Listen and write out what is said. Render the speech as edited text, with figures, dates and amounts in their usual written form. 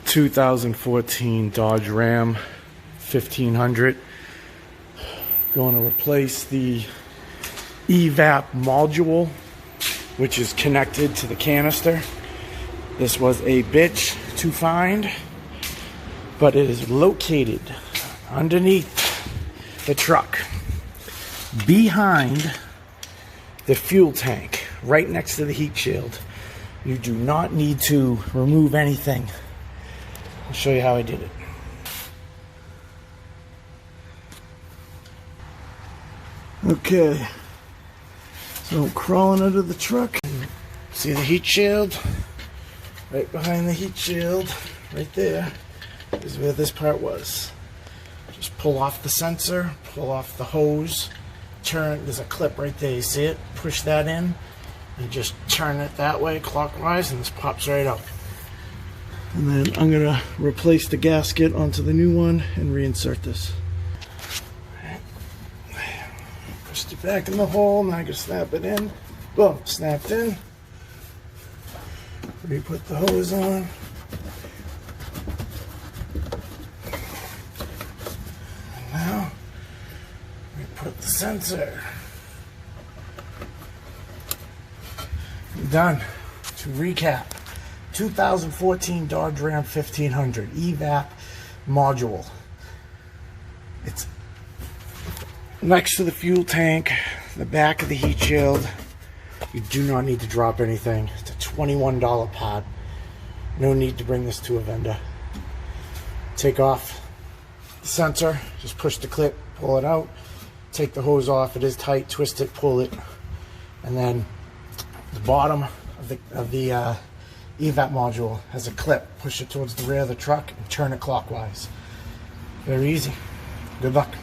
2014 Dodge Ram 1500. Going to replace the Evap module, which is connected to the canister. This was a bitch to find, but it is located underneath the truck, behind the fuel tank, right next to the heat shield. You do not need to remove anything. I'll show you how I did it. Okay, so I'm crawling under the truck. See the heat shield? Right behind the heat shield, right there, is where this part was. Just pull off the sensor, pull off the hose, turn, there's a clip right there, you see it? Push that in, and just turn it that way, clockwise, and this pops right up. And then I'm going to replace the gasket onto the new one and reinsert this. Pushed it back in the hole, now I can snap it in. Boom, snapped in. Re-put the hose on. And now, we put the sensor. Done. To recap, 2014 Dodge Ram 1500 Evap module. It's next to the fuel tank, the back of the heat shield. You do not need to drop anything. It's a $21 pad. No need to bring this to a vendor. Take off the sensor, just push the clip, pull it out, take the hose off. It is tight, twist it, pull it, and then the bottom of the Evap module has a clip. Push it towards the rear of the truck and turn it clockwise. Very easy. Good luck.